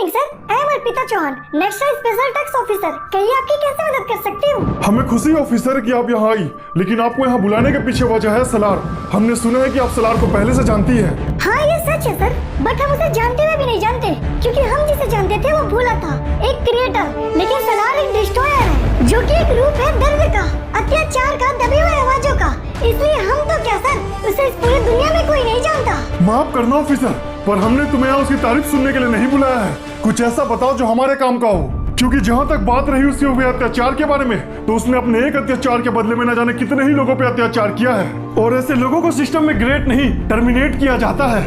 Morning sir, I am Arpita Chauhan, national special tax officer. कहिए आपकी कैसे मदद कर सकती हूँ? हमें खुशी ऑफिसर कि आप यहाँ आई, लेकिन आपको यहाँ बुलाने के पीछे वजह है सलार। हमने सुना है कि आप सलार को पहले से जानती है। हाँ ये सच है सर, बट हम उसे जानते हुए भी नहीं जानते, क्योंकि हम जिसे जानते थे वो भूला था, एक क्रिएटर। लेकिन सलार एक डिस्ट्रॉयर है, जो कि एक रूप है दर्द का, अत्याचार का, दबी हुई आवाजों का। इसलिए हम तो क्या सर, उसे इस पूरी दुनिया में कोई नहीं जानता। माफ करना ऑफिसर, पर हमने तुम्हें यहाँ उसकी तारीफ सुनने के लिए नहीं बुलाया है। कुछ ऐसा बताओ जो हमारे काम का हो, क्योंकि जहाँ तक बात रही उसके हुए अत्याचार के बारे में, तो उसने अपने एक अत्याचार के बदले में न जाने कितने ही लोगों पे अत्याचार किया है, और ऐसे लोगों को सिस्टम में ग्रेट नहीं टर्मिनेट किया जाता है।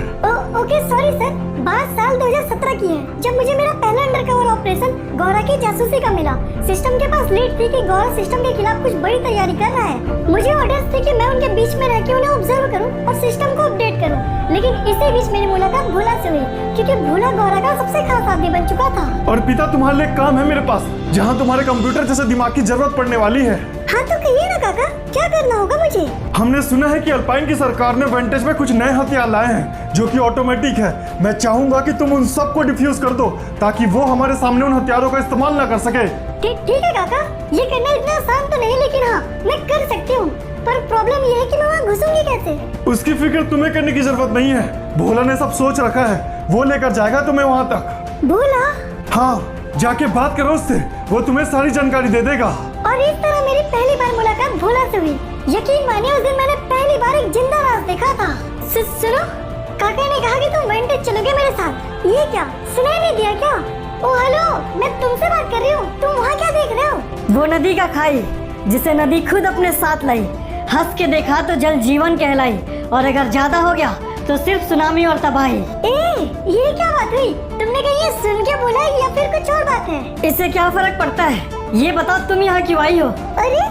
ओके सॉरी सर, बात साल 2017 की है, जब मुझे मेरा पहला अंडरकवर ऑपरेशन गौरा की जासूसी का मिला। सिस्टम के पास लीड थी कि गौरा सिस्टम के खिलाफ कुछ बड़ी तैयारी कर रहा है। मुझे ऑर्डर्स थे कि मैं उनके बीच में रह के उन्हें ऑब्जर्व करूं और सिस्टम को अपडेट करूं। लेकिन इसी बीच मेरी मुलाकात भोला से हुई, क्योंकि भोला गौरा का सबसे खास आदमी बन चुका था। और पिता, तुम्हारे लिए काम है मेरे पास, जहाँ तुम्हारे कंप्यूटर जैसे दिमाग की जरूरत पड़ने वाली है। हाँ तो कहिए ना काका, क्या करना होगा मुझे? हमने सुना है कि अल्पाइन की सरकार ने वेंटेज में कुछ नए हथियार लाए हैं जो कि ऑटोमेटिक है। मैं चाहूंगा कि तुम उन सबको डिफ्यूज कर दो, ताकि वो हमारे सामने उन हथियारों का इस्तेमाल ना कर सके। ठीक है काका, ये करना इतना आसान तो नहीं, लेकिन हाँ मैं कर सकती हूँ। पर प्रॉब्लम ये है कि मैं वहाँ घुसूंगी कैसे? उसकी फिक्र तुम्हें करने की जरूरत नहीं है, भोला ने सब सोच रखा है, वो लेकर जाएगा तुम्हें वहाँ तक। भोला? हाँ, जाके बात करो उससे, वो तुम्हें सारी जानकारी दे देगा। और इस तरह मेरी पहली बार मुलाकात भोला से हुई। यकीन मानिए उस दिन मैंने पहली बार एक जिंदा लाश देखा था। सुनो, काका ने कहा कि तुम वेंटेज चलोगे मेरे साथ। ये क्या, सुनाई नहीं दिया क्या? ओ हेलो, मैं तुमसे बात कर रही हूँ, तुम वहाँ क्या देख रहे हो? वो नदी का खाई जिसे नदी खुद अपने साथ लाई, हंस के देखा तो जल जीवन कहलाई, और अगर ज्यादा हो गया तो सिर्फ सुनामी और तबाही। ये क्या बात हुई? तुमने कहीं ये सुन के बोला या फिर कुछ और बात है? इससे क्या फर्क पड़ता है, ये बताओ तुम यहाँ क्यों आई हो? अरे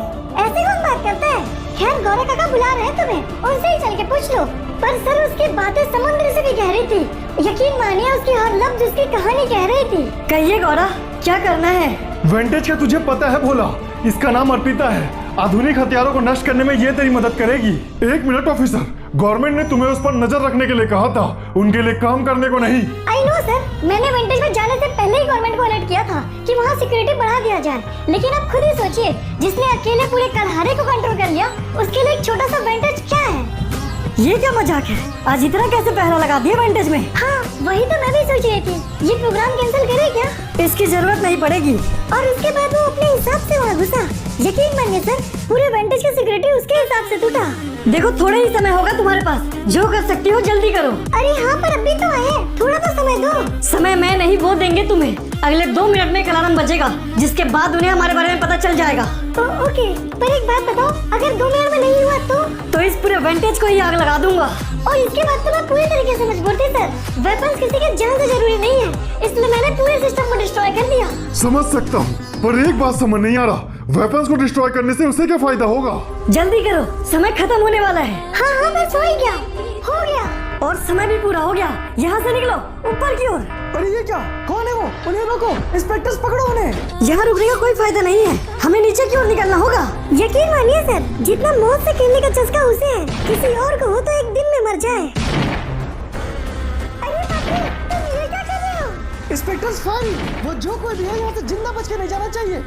ऐसे कौन बात करता है? खैर गौरा काका बुला रहे हैं तुम्हें, उनसे ही चल के पूछ लो। पर सर उसकी बातें समुद्र से भी गहरी थी, यकीन मानिए उसकी हर लफ्ज उसकी कहानी कह रही थी। कहिए गौरा, क्या करना है? वेंटेज का तुझे पता है भोला, इसका नाम अर्पिता है। आधुनिक हथियारों को नष्ट करने में ये तेरी मदद करेगी। एक मिनट ऑफिसर, गवर्नमेंट ने तुम्हें उस पर नजर रखने के लिए कहा था, उनके लिए काम करने को नहीं। आई नो सर, मैंने वेंटेज में जाने से पहले ही गवर्नमेंट को अलर्ट किया था कि वहाँ सिक्योरिटी बढ़ा दिया जाए। लेकिन अब खुद ही सोचिए, जिसने अकेले पूरे कलहारे को कंट्रोल कर लिया, उसके लिए एक छोटा सा वेंटेज क्या है? ये क्या मजाक है, आज इतना कैसे पहरा लगा दिया वेंटेज में? हाँ वही तो मैं भी सोच रही थी, ये प्रोग्राम कैंसिल करे क्या? इसकी जरूरत नहीं पड़ेगी। और उसके बाद वो अपने हिसाब से वहाँ घुसा। यकीन मानिए सर, पूरे वेंटेज की सिक्योरिटी उसके हिसाब से टूटा। देखो थोड़ा ही समय होगा तुम्हारे पास, जो कर सकती हो जल्दी करो। अरे हाँ पर अभी तो आए, थोड़ा तो समय दो। समय मैं नहीं, वो देंगे तुम्हें। अगले 2 मिनट में अलार्म बजेगा, जिसके बाद उन्हें हमारे बारे में पता चल जाएगा। ओके, पर एक बात बताओ, अगर 2 मिनट में नहीं हुआ तो इस पूरे वेंटेज को ही आग लगा दूंगा। और इसके बाद तो मैं पूरी तरीके से मजबूर थी सर। वेपन्स किसी के जान से जरूरी नहीं है, इसलिए मैंने पूरे सिस्टम को डिस्ट्रॉय कर दिया। समझ सकता हूँ, पर एक बात समझ नहीं आ रहा, वेपन्स को डिस्ट्रॉय करने से उसे क्या फायदा होगा? जल्दी करो, समय खत्म होने वाला है। हाँ बस हो ही गया, हो गया। और समय भी पूरा हो गया, यहाँ से निकलो ऊपर की ओर। अरे ये क्या, कौन है वो? उन्हें रोको, इंस्पेक्टर्स पकड़ो उन्हें। यहाँ रुकने का कोई फायदा नहीं है, हमें नीचे की ओर निकलना होगा। यकीन मानिए सर, जितना मौत से खेलने का चस्का उसे है, किसी और को हो तो एक दिन में मर जाए। अरे बाप रे, तुम ये क्या कर रहे हो? इंस्पेक्टर्स फाइन, वो जो कोई भी है यहाँ से जिंदा बच के नहीं जाना चाहिए।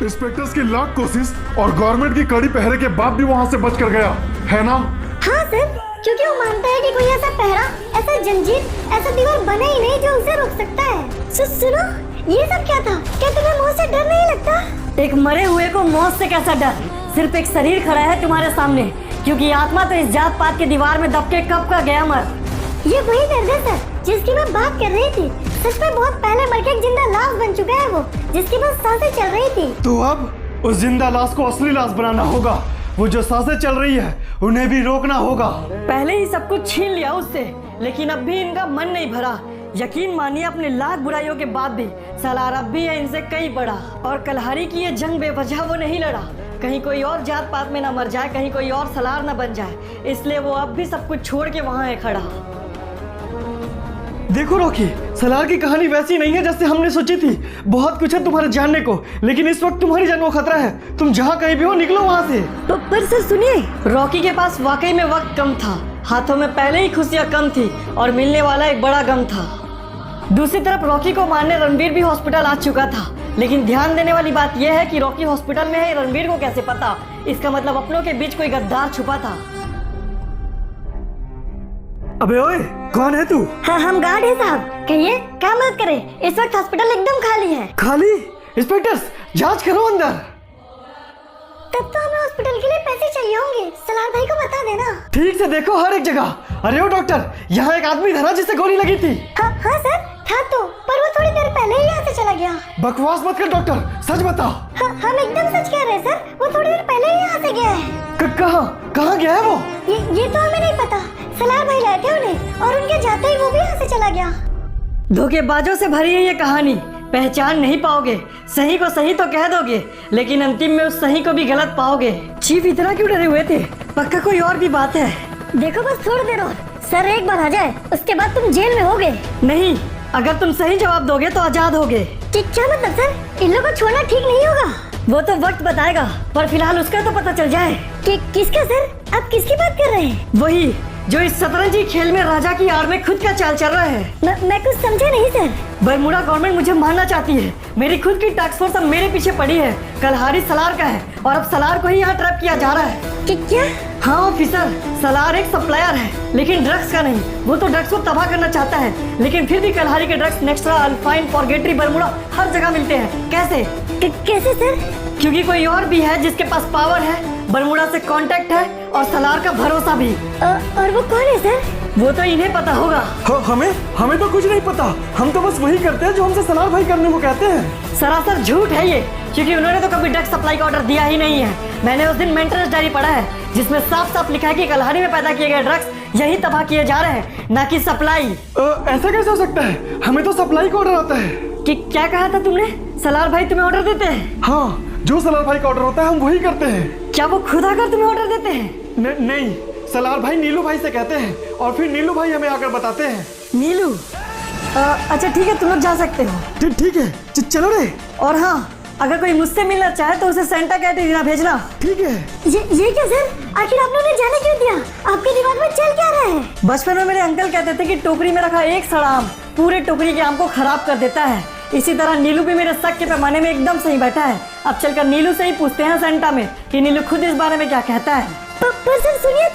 इंस्पेक्टर्स की लाख कोशिश और गवर्नमेंट की कड़ी पहरे के बाद भी वहाँ से बच कर गया है ना? हाँ सर, क्योंकि वो मानता है कि कोई ऐसा पहरा, ऐसा जंजीर, ऐसा दीवार बना ही नहीं जो उसे रोक सकता है। सुनो, ये सब क्या था? क्या तुम्हें मौत से डर नहीं लगता? एक मरे हुए को मौत से कैसा डर? सिर्फ एक शरीर खड़ा है तुम्हारे सामने, क्योंकि आत्मा तो इस जात पात के दीवार में दब के कब का गया मर। ये वही दर्द है सर, जिसकी मैं बात कर रही थी। सच में बहुत पहले मर के एक जिंदा लाश बन चुका है वो, जिसकी बस सांसें चल रही थी। तो अब उस जिंदा लाश को असली लाश बनाना होगा। वो जो सांसें चल रही है उन्हें भी रोकना होगा। पहले ही सब कुछ छीन लिया उससे, लेकिन अब भी इनका मन नहीं भरा। यकीन मानिए अपने लाख बुराइयों के बाद भी सलार अब भी है इनसे कई बड़ा। और कलहारी की ये जंग बेवजह वो नहीं लड़ा, कहीं कोई और जात पात में न मर जाए, कहीं कोई और सलार न बन जाए, इसलिए वो अब भी सब कुछ छोड़ के वहाँ है खड़ा। देखो रॉकी, सलार की कहानी वैसी नहीं है जैसे हमने सोची थी। बहुत कुछ है तुम्हारे जानने को, लेकिन इस वक्त तुम्हारी जान को खतरा है। तुम जहाँ कहीं भी हो निकलो वहाँ से। पर सर सुनिए, रॉकी के पास वाकई में वक्त कम था, हाथों में पहले ही खुशियाँ कम थी और मिलने वाला एक बड़ा गम था। दूसरी तरफ रॉकी को मारने रणवीर भी हॉस्पिटल आ चुका था, लेकिन ध्यान देने वाली बात यह है कि रॉकी हॉस्पिटल में है, रणवीर को कैसे पता? इसका मतलब अपनों के बीच कोई गद्दार छुपा था। अबे ओए, कौन है तू? हाँ हम गार्ड हैं साहब, कहिए क्या मदद करें? इस वक्त हॉस्पिटल एकदम खाली है। खाली? इंस्पेक्टर्स, जांच करो अंदर। तब तो हमें हॉस्पिटल के लिए पैसे चाहिए होंगे, सलार भाई को बता देना। ठीक से देखो हर एक जगह। अरे ओ डॉक्टर, यहाँ एक आदमी था ना जिससे गोली लगी थी। हाँ सर था तो, पर वो थोड़ी देर पहले ही यहाँ से चला गया। बकवास मत कर डॉक्टर, सच बता। हम एकदम सच कह रहे हैं सर, वो थोड़ी देर पहले ही यहाँ से गया है। कहाँ गया है वो? ये तो हमें नहीं पता, सलार भाई लाए थे उन्हें और उनके जाते ही वो भी यहाँ से चला गया। धोखेबाजों से भरी है ये कहानी, पहचान नहीं पाओगे। सही को सही तो कह दोगे, लेकिन अंतिम में उस सही को भी गलत पाओगे। चीफ इतना क्यों डरे हुए थे? पक्का कोई और भी बात है। देखो बस थोड़ी देर और, सर एक बार आ जाए उसके बाद तुम जेल में होगे। नहीं, अगर तुम सही जवाब दोगे तो आजाद होगे। क्या मतलब सर? इन लोगों को छोड़ना ठीक नहीं होगा। वो तो वक्त बताएगा, पर फिलहाल उसका तो पता चल जाए। किसका सर? आप किसकी बात कर रहे हैं? वही जो इस शतरंजी खेल में राजा की आड़ में खुद का चाल चल रहा है। मैं कुछ समझा नहीं सर। बरमूडा गवर्नमेंट मुझे मारना चाहती है। मेरी खुद की टास्क फोर्स अब मेरे पीछे पड़ी है। कलहारी सलार का है और अब सलार को ही यहाँ ट्रैप किया जा रहा है। क्या? हाँ ऑफिसर, सलार एक सप्लायर है, लेकिन ड्रग्स का नहीं। वो तो ड्रग्स को तबाह करना चाहता है, लेकिन फिर भी कलहारी के ड्रग्स नेक्स्ट्रा, अल्फाइन, फॉरगेटरी, बरमूडा हर जगह मिलते हैं। कैसे? कैसे सर? क्योंकि कोई और भी है जिसके पास पावर है, बरमूडा से कांटेक्ट है और सलार का भरोसा भी। और वो कौन है सर? वो तो इन्हें पता होगा। हमें तो कुछ नहीं पता। हम तो बस वही करते हैं जो हमसे सलार भाई करने को कहते हैं। सरासर झूठ है ये, क्योंकि उन्होंने तो कभी ड्रग्स सप्लाई का ऑर्डर दिया ही नहीं है। मैंने उस दिन मेंटेनेंस डायरी पढ़ा है, जिसमें साफ साफ लिखा है कि कलहारी में पैदा किए गए ड्रग्स यही तबाह किए जा रहे हैं, ना कि सप्लाई। ऐसा कैसे हो सकता है? हमें तो सप्लाई का ऑर्डर आता है। कि क्या कहा था तुमने? सलार भाई तुम्हें ऑर्डर देते हैं? हाँ, जो सलार भाई का ऑर्डर होता है हम वही करते हैं। क्या वो खुद आकर तुम्हें ऑर्डर देते हैं? नहीं, सलार भाई नीलू भाई से कहते हैं और फिर नीलू भाई हमें आकर बताते हैं। नीलू? अच्छा ठीक है, तुम लोग जा सकते हो। ठीक है, चलो रे। और हाँ, अगर कोई मुझसे मिलना चाहे तो उसे सेंटा कैटरीना भेजना। ठीक है। ये क्या सर? आखिर आप लोगों ने जाने क्यों दिया? आपके दिमाग में चल क्या रहा है? बचपन में मेरे अंकल कहते थे कि टोकरी में रखा एक सड़ा आम पूरे टोकरी के आम को खराब कर देता है। इसी तरह नीलू भी मेरे शक के पैमाने में एकदम सही बैठा है। अब चलकर नीलू से ही पूछते हैं सेंटा में कि नीलू खुद इस बारे में क्या कहता है। पर सर सुनिए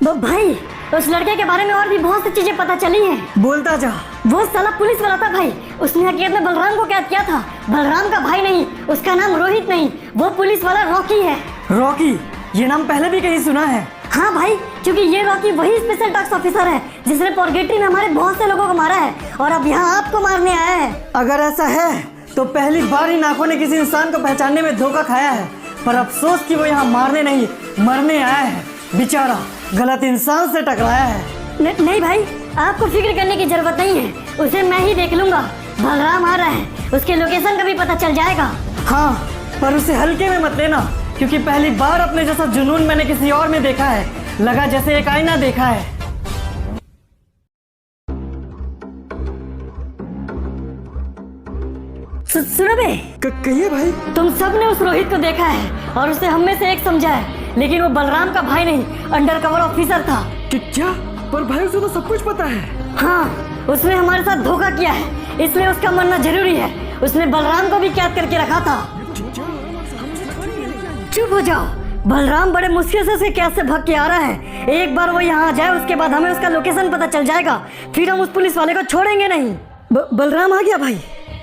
तो भाई, उस लड़के के बारे में और भी बहुत सी चीजें पता चली हैं। बोलता जा। वो साला पुलिस वाला था भाई, उसने हकीकत में बलराम को कैद किया था। बलराम का भाई नहीं, उसका नाम रोहित नहीं, वो पुलिस वाला रॉकी है। रॉकी? ये नाम पहले भी कहीं सुना है। हाँ भाई, क्योंकि ये रॉकी वही स्पेशल टास्क ऑफिसर है जिसने फॉरगेटरी में हमारे बहुत से लोगों को मारा है और अब यहाँ आपको मारने आया है। अगर ऐसा है तो पहली बार इन आंखों ने किसी इंसान को पहचानने में धोखा खाया है, पर अफसोस कि वो यहाँ मारने नहीं मरने आया है। बेचारा गलत इंसान से टकराया है। नहीं भाई, आपको फिक्र करने की जरूरत नहीं है, उसे मैं ही देख लूंगा। बलराम आ रहा है, उसके लोकेशन का भी पता चल जाएगा। हाँ, पर उसे हल्के में मत लेना, क्योंकि पहली बार अपने जैसा जुनून मैंने किसी और में देखा है। लगा जैसे एक आईना देखा है। सुनो बे, कहिए भाई। तुम सब ने उस रोहित को देखा है और उसे हम में से एक समझा है, लेकिन वो बलराम का भाई नहीं, अंडरकवर ऑफिसर था। क्या? पर भाई उसे तो सब कुछ पता है। हाँ, उसने हमारे साथ धोखा किया है, इसलिए उसका मरना जरूरी है। उसने बलराम को भी कैद करके रखा था। चुप हो जाओ, बलराम बड़े मुश्किल से उसे कैद से भाग के आ रहा है। एक बार वो यहाँ आ जाए, उसके बाद हमें उसका लोकेशन पता चल जाएगा, फिर हम उस पुलिस वाले को छोड़ेंगे नहीं। बलराम आ गया भाई।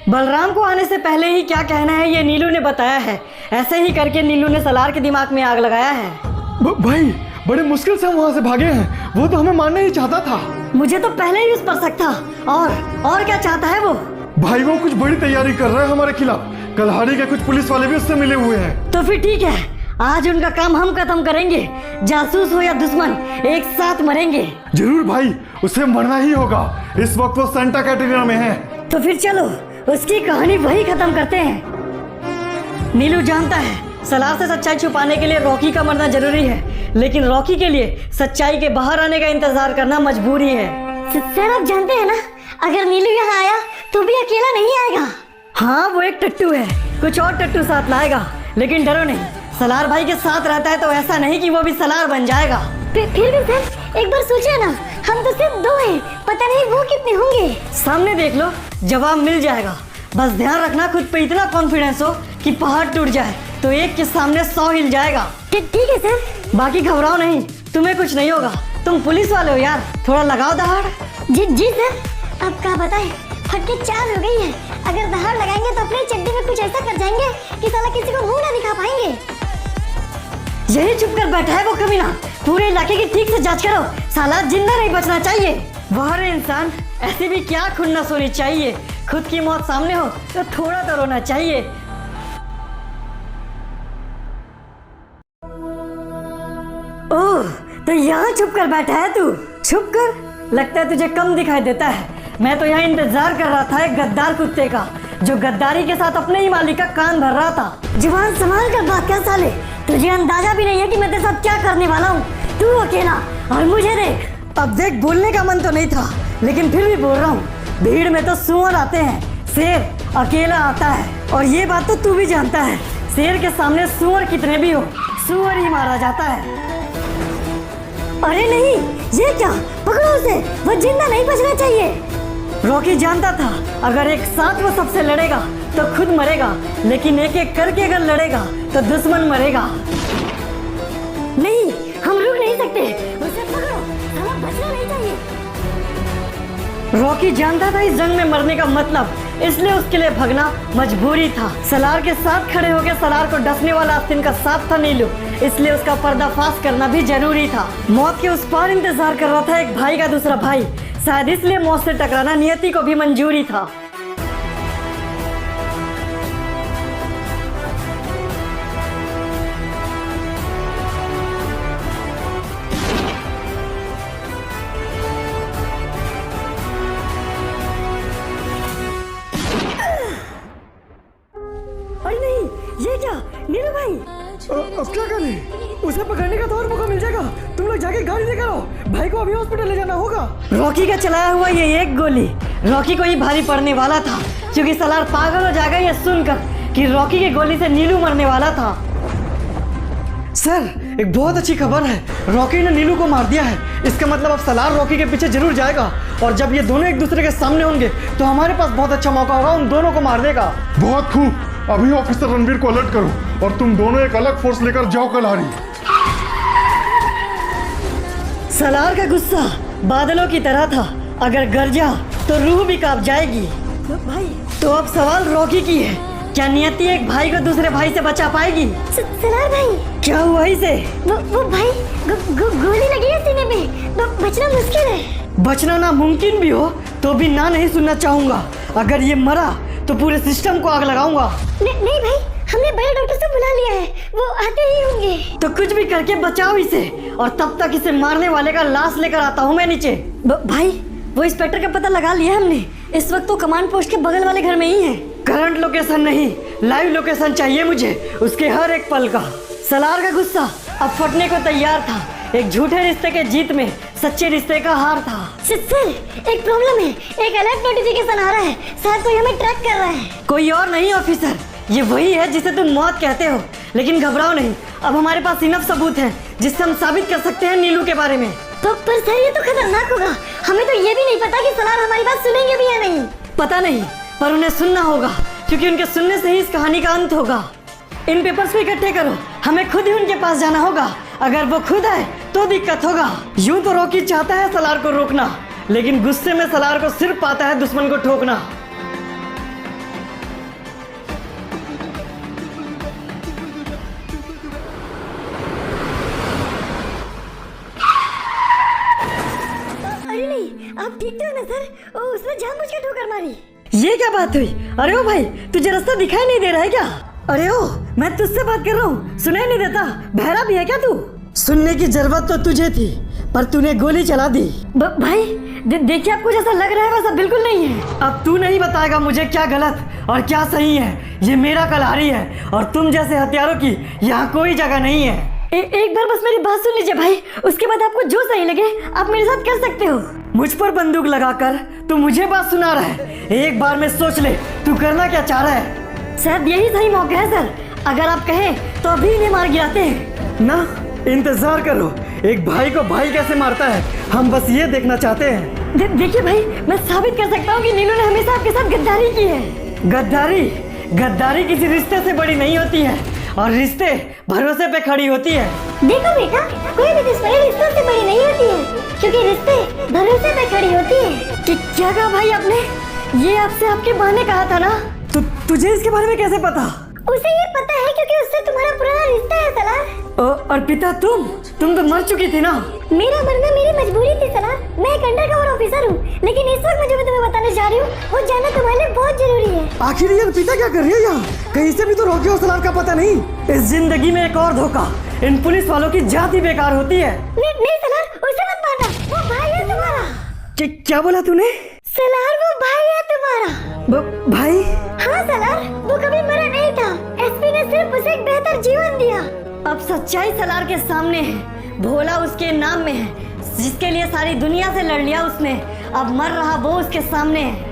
बलराम को आने से पहले ही क्या कहना है ये नीलू ने बताया है। ऐसे ही करके नीलू ने सलार के दिमाग में आग लगाया है। भाई बड़े मुश्किल से हम वहाँ से भागे हैं, वो तो हमें मारना ही चाहता था। मुझे तो पहले ही उस पर शक था। और क्या चाहता है वो? भाई वो कुछ बड़ी तैयारी कर रहा है हमारे खिलाफ। कलहारी के कुछ पुलिस वाले भी उससे मिले हुए हैं। तो फिर ठीक है, आज उनका काम हम खत्म करेंगे। जासूस हो या दुश्मन, एक साथ मरेंगे। जरूर भाई, उसे मरना ही होगा। इस वक्त वो सेंटा कैटरीना में है। तो फिर चलो उसकी कहानी वही खत्म करते हैं। नीलू जानता है सलार से सच्चाई छुपाने के लिए रॉकी का मरना जरूरी है, लेकिन रॉकी के लिए सच्चाई के बाहर आने का इंतजार करना मजबूरी है। सर आप जानते हैं ना, अगर नीलू यहाँ आया तो भी अकेला नहीं आएगा। हाँ, वो एक टट्टू है, कुछ और टट्टू साथ लाएगा, लेकिन डरो नहीं, सलार भाई के साथ रहता है तो ऐसा नहीं कि वो भी सलार बन जाएगा। फिर भी सर एक बार सोचिए ना, हम तो सिर्फ दो हैं, पता नहीं वो कितने होंगे। सामने देख लो, जवाब मिल जाएगा। बस ध्यान रखना खुद पे इतना कॉन्फिडेंस हो कि पहाड़ टूट जाए तो एक के सामने 100 हिल जाएगा। ठीक है सर। बाकी घबराओ नहीं, तुम्हें कुछ नहीं होगा। तुम पुलिस वाले हो यार, थोड़ा लगाओ दहाड़। जी सर। अब क्या बताएं, फटके 4 हो गई है। अगर दहाड़ लगाएंगे तो अपनी चड्डी में कुछ ऐसा कर जाएंगे कि साला किसी को मुंह ना दिखा पाएंगे। यही चुप कर बैठा है वो कमीना। पूरे इलाके की ठीक से जांच करो, साला जिंदा नहीं बचना चाहिए। वह इंसान, ऐसी भी क्या खुन्नस होनी चाहिए। खुद की मौत सामने हो तो थोड़ा तो रोना चाहिए। ओह, तो यहाँ छुप कर बैठा है तू। छुप कर? लगता है तुझे कम दिखाई देता है। मैं तो यहाँ इंतजार कर रहा था एक गद्दार कुत्ते का, जो गद्दारी के साथ अपने ही मालिक का कान भर रहा था। जुबान संभाल कर बात कर साले, तुझे अंदाजा भी नहीं है कि मैं तेरे साथ क्या करने वाला हूँ। तू अकेला और मुझे देख। अब देख, बोलने का मन तो नहीं था लेकिन फिर भी बोल रहा हूँ। भीड़ में तो सुअर आते हैं, शेर अकेला आता है। और ये बात तो तू भी जानता है, शेर के सामने सुअर कितने भी हो, सुअर ही मारा जाता है। अरे नहीं, ये क्या, पकड़ो उसे, वो जिंदा नहीं बचना चाहिए। रॉकी जानता था अगर एक साथ वो सबसे लड़ेगा तो खुद मरेगा, लेकिन एक एक करके अगर लड़ेगा तो दुश्मन मरेगा। नहीं, हम रुक नहीं सकते, उसे पकड़ो, हमें बचना नहीं चाहिए। रॉकी जानता था इस जंग में मरने का मतलब, इसलिए उसके लिए भगना मजबूरी था। सलार के साथ खड़े होकर सलार को डसने वाला आस्तीन का साथ था नीलू, इसलिए उसका पर्दाफाश करना भी जरूरी था। मौत के उस पार इंतजार कर रहा था एक भाई का दूसरा भाई, शायद इसलिए मौत से टकराना नियति को भी मंजूरी था। अरे नहीं, ये क्या नीलू भाई? अब क्या करें? उसे पकड़ने का तो और मौका मिल जाएगा। तुम लोग जाके गाड़ी लेकर आओ, भाई को अभी हॉस्पिटल ले जाना होगा। रॉकी का चलाया हुआ ये एक गोली रॉकी को ही भारी पड़ने वाला था, क्योंकि सलार पागल हो जाएगा ये सुनकर कि रॉकी की गोली से नीलू मरने वाला था। सर, एक बहुत अच्छी खबर है, रॉकी ने नीलू को मार दिया है। इसका मतलब अब सलार रॉकी के पीछे जरूर जाएगा, और जब ये दोनों एक दूसरे के सामने होंगे तो हमारे पास बहुत अच्छा मौका होगा उन दोनों को मारने का। बहुत खूब, अभी ऑफिसर रणवीर को अलर्ट करो और तुम दोनों एक अलग फोर्स लेकर जाओ कलहारी। सलार का गुस्सा बादलों की तरह था, अगर गरजा तो रूह भी कांप जाएगी। भाई, तो अब सवाल रॉकी की है, क्या नियति एक भाई को दूसरे भाई से बचा पाएगी? सलार भाई, क्या हुआ इसे? वो भाई गोली लगी है सीने में, बचना मुश्किल है। बचना नामुमकिन भी हो तो भी ना नहीं सुनना चाहूंगा। अगर ये मरा तो पूरे सिस्टम को आग लगाऊंगा। नहीं भाई, हमने बड़े डॉक्टर से बुला लिया है, वो आते ही होंगे। तो कुछ भी करके बचाओ इसे, और तब तक इसे मारने वाले का लाश लेकर आता हूँ मैं नीचे। भाई, वो इंस्पेक्टर का पता लगा लिया हमने, इस वक्त तो कमांड पोस्ट के बगल वाले घर में ही है। करंट लोकेशन नहीं, लाइव लोकेशन चाहिए मुझे, उसके हर एक पल का। सलार का गुस्सा अब फटने को तैयार था। एक झूठे रिश्ते के जीत में सच्चे रिश्ते का हार था। सर, एक प्रॉब्लम है, एक अलर्ट नोटिफिकेशन आ रहा है, शायद कोई हमें ट्रैक कर रहा है। कोई और नहीं ऑफिसर, ये वही है जिसे तुम मौत कहते हो। लेकिन घबराओ नहीं, अब हमारे पास इनफ सबूत है जिससे हम साबित कर सकते हैं नीलू के बारे में। पर सर, ये तो खतरनाक होगा, हमें तो ये भी नहीं पता कि सलार हमारी बात सुनेंगे भी या नहीं। पता नहीं, पर उन्हें सुनना होगा, क्योंकि उनके सुनने से ही इस कहानी का अंत होगा। इन पेपर्स को इकट्ठे करो, हमें खुद ही उनके पास जाना होगा। अगर वो खुद आए तो दिक्कत होगा। यूं तो रॉकी चाहता है सलार को रोकना, लेकिन गुस्से में सलार को सिर्फ पाता है दुश्मन को ठोकना। अरे नहीं, आप ठीक तो हो ना सर? उसने जानबूझकर ठोकर मारी। ये क्या बात हुई? अरे ओ भाई, तुझे रास्ता दिखाई नहीं दे रहा है क्या? अरे ओ, मैं तुझसे बात कर रहा हूँ, सुनाई नहीं देता? बहरा भी है क्या तू? सुनने की जरूरत तो तुझे थी, पर तूने गोली चला दी। भाई, देखिए, आपको जैसा लग रहा है वैसा बिल्कुल नहीं है। अब तू नहीं बताएगा मुझे क्या गलत और क्या सही है। ये मेरा कलहारी है और तुम जैसे हथियारों की यहाँ कोई जगह नहीं है। एक बार बस मेरी बात सुन लीजिए भाई, उसके बाद आपको जो सही लगे आप मेरे साथ कर सकते हो। मुझ पर बंदूक लगाकर तू मुझे बात सुना रहा है? एक बार में सोच ले तू करना क्या चाह रहा है। शायद यही सही मौका है सर, अगर आप कहें तो अभी इन्हें मार गिराते हैं। ना, इंतजार करो, एक भाई को भाई कैसे मारता है, हम बस ये देखना चाहते हैं। देखिए भाई, मैं साबित कर सकता हूँ कि नीलू ने हमेशा आपके साथ गद्दारी की है। गद्दारी? गद्दारी किसी रिश्ते से बड़ी नहीं होती है, और रिश्ते भरोसे पे खड़ी होती है। देखो बेटा, कोई भी दुश्मनी रिश्तों से बड़ी नहीं होती है, क्योंकि रिश्ते भरोसे पे खड़ी होती है। कि क्या कहा भाई आपने? ये आपसे आपके माँ ने कहा था ना? तो तुझे इसके बारे में कैसे पता? उसे ये पता है क्योंकि उससे तुम्हारा पुराना रिश्ता है सलार। और पिता तुम तो मर चुकी थी ना? मेरा मरना मेरी मजबूरी थी सलार। मैं एक अंडरकवर ऑफिसर हूँ, लेकिन इस वक्त मुझे तुम्हें बताने जा रही हूँ, वो जानना तुम्हारे लिए बहुत जरूरी है। आखिर ये अर्पिता क्या कर रही है यहाँ? कहीं से भी तो रॉकी और सलार का पता नहीं। इस जिंदगी में एक और धोखा, इन पुलिस वालों की जात ही बेकार होती है। नहीं सलार, उसे मत मारना, वो भाई है तुम्हारा। क्या बोला तूने? सलार, वो भाई है तुम्हारा। भाई? हाँ सलार, वो कभी मरा नहीं था। एसपी ने सिर्फ उसे एक बेहतर जीवन दिया। अब सच्चाई सलार के सामने है। भोला उसके नाम में है, जिसके लिए सारी दुनिया से लड़ लिया उसने। अब मर रहा वो उसके सामने है।